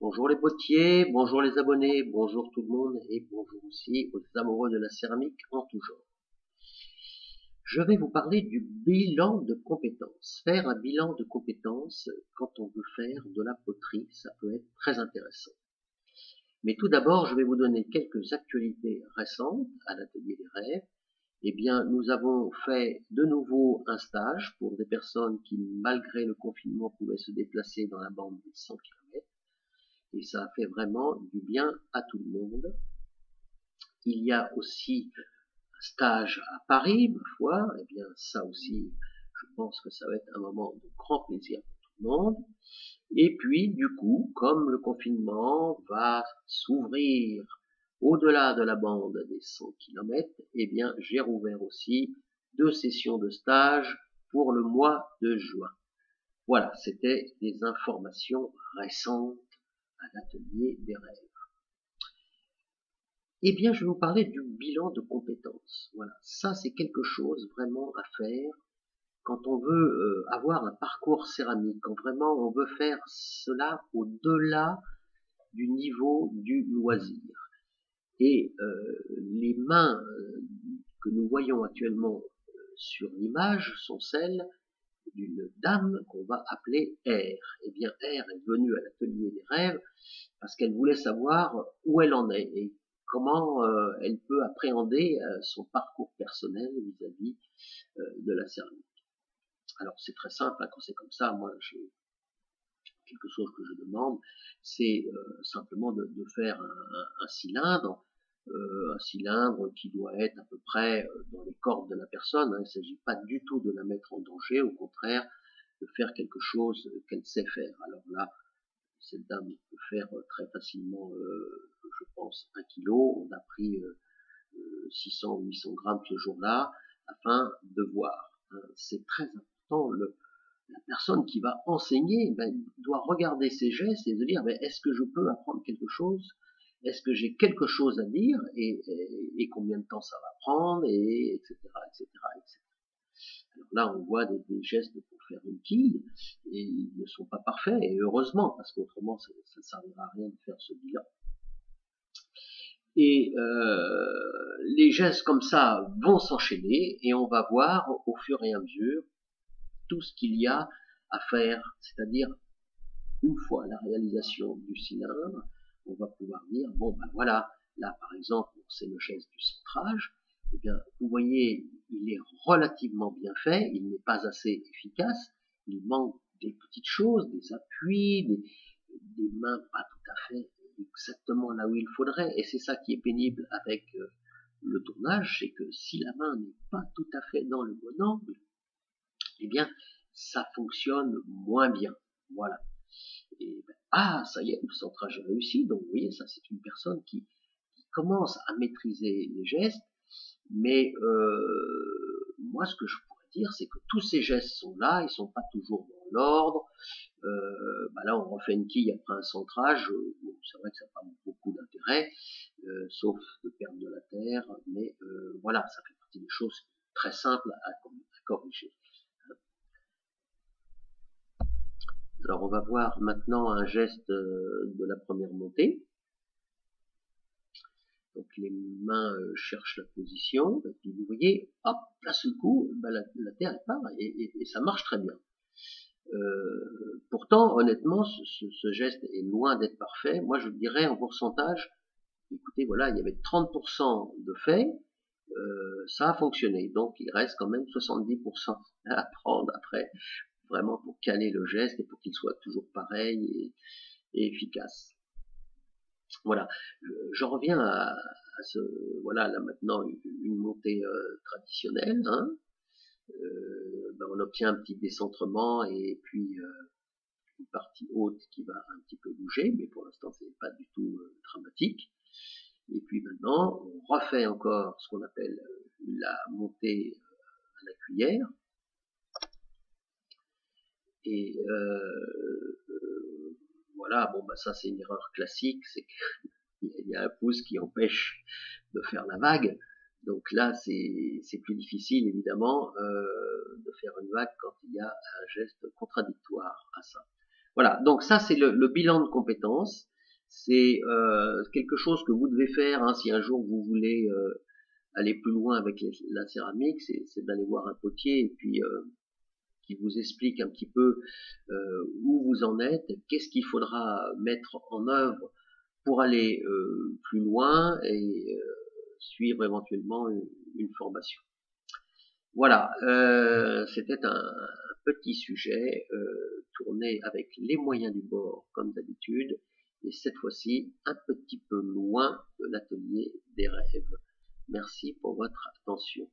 Bonjour les bottiers, bonjour les abonnés, bonjour tout le monde et bonjour aussi aux amoureux de la céramique en tout genre. Je vais vous parler du bilan de compétences. Faire un bilan de compétences quand on veut faire de la poterie, ça peut être très intéressant. Mais tout d'abord, je vais vous donner quelques actualités récentes à l'Atelier des Rêves. Eh bien, nous avons fait de nouveau un stage pour des personnes qui, malgré le confinement, pouvaient se déplacer dans la bande des 100 km. Et ça a fait vraiment du bien à tout le monde. Il y a aussi un stage à Paris, ma foi. Eh bien, ça aussi, je pense que ça va être un moment de grand plaisir pour tout le monde. Et puis, du coup, comme le confinement va s'ouvrir au-delà de la bande des 100 km, eh bien, j'ai rouvert aussi 2 sessions de stage pour le mois de juin. Voilà, c'était des informations récentes à l'Atelier des Rêves. Eh bien, je vais vous parler du bilan de compétences. Voilà, ça c'est quelque chose vraiment à faire quand on veut avoir un parcours céramique, quand vraiment on veut faire cela au-delà du niveau du loisir. Et les mains que nous voyons actuellement sur l'image sont celles d'une dame qu'on va appeler R. Eh bien, R est venue à l'Atelier des Rêves parce qu'elle voulait savoir où elle en est et comment elle peut appréhender son parcours personnel vis-à-vis de la céramique. Alors c'est très simple, hein, quand c'est comme ça, moi j'ai quelque chose que je demande, c'est simplement de faire un cylindre qui doit être à peu près dans les cordes de la personne. Hein. Il ne s'agit pas du tout de la mettre en danger, au contraire, de faire quelque chose qu'elle sait faire. Alors là, cette dame peut faire très facilement, je pense, 1 kilo. On a pris 600 ou 800 grammes ce jour-là, afin de voir. Hein. C'est très important. La personne qui va enseigner doit regarder ses gestes et se dire est-ce que je peux apprendre quelque chose? Est-ce que j'ai quelque chose à dire et combien de temps ça va prendre, et etc., etc., etc. Alors là, on voit des gestes pour faire une quille, et ils ne sont pas parfaits, et heureusement, parce qu'autrement, ça ne servira à rien de faire ce bilan. Et les gestes comme ça vont s'enchaîner, et on va voir au fur et à mesure tout ce qu'il y a à faire, c'est-à-dire, une fois la réalisation du cylindre, on va pouvoir dire, bon ben voilà, là par exemple, c'est le geste du centrage, eh bien, vous voyez, il est relativement bien fait, il n'est pas assez efficace, il manque des petites choses, des appuis, des mains pas tout à fait exactement là où il faudrait, et c'est ça qui est pénible avec le tournage, c'est que si la main n'est pas tout à fait dans le bon angle, eh bien, ça fonctionne moins bien. Voilà. Et ça y est, le centrage est réussi. Donc, vous voyez, ça, c'est une personne qui commence à maîtriser les gestes. Mais moi, ce que je pourrais dire, c'est que tous ces gestes sont là, ils sont pas toujours dans l'ordre. Là, on refait une quille après un centrage. Bon, c'est vrai que ça n'a pas beaucoup d'intérêt, sauf de perdre de la terre. Mais voilà, ça fait partie des choses très simples à corriger. Alors on va voir maintenant un geste de la première montée. Donc les mains cherchent la position, et puis vous voyez, hop, là ce coup, la terre elle part, et ça marche très bien. Pourtant, honnêtement, ce geste est loin d'être parfait. Moi je dirais en pourcentage, écoutez, voilà, il y avait 30% de fait, ça a fonctionné. Donc il reste quand même 70% à prendre après, vraiment pour caler le geste et pour qu'il soit toujours pareil et efficace. Voilà, j'en reviens à ce, voilà, là maintenant une montée traditionnelle, hein. On obtient un petit décentrement et puis une partie haute qui va un petit peu bouger, mais pour l'instant c'est pas du tout dramatique. Et puis maintenant, on refait encore ce qu'on appelle la montée à la cuillère. Et voilà, bon ça c'est une erreur classique, c'est qu'il y a un pouce qui empêche de faire la vague. Donc là c'est plus difficile évidemment de faire une vague quand il y a un geste contradictoire à ça. Voilà, donc ça c'est le bilan de compétences. C'est quelque chose que vous devez faire hein, si un jour vous voulez aller plus loin avec la céramique, c'est d'aller voir un potier et puis qui vous explique un petit peu où vous en êtes, qu'est-ce qu'il faudra mettre en œuvre pour aller plus loin et suivre éventuellement une formation. Voilà, c'était un petit sujet tourné avec les moyens du bord comme d'habitude, et cette fois-ci un petit peu loin de l'atelier des rêves. Merci pour votre attention.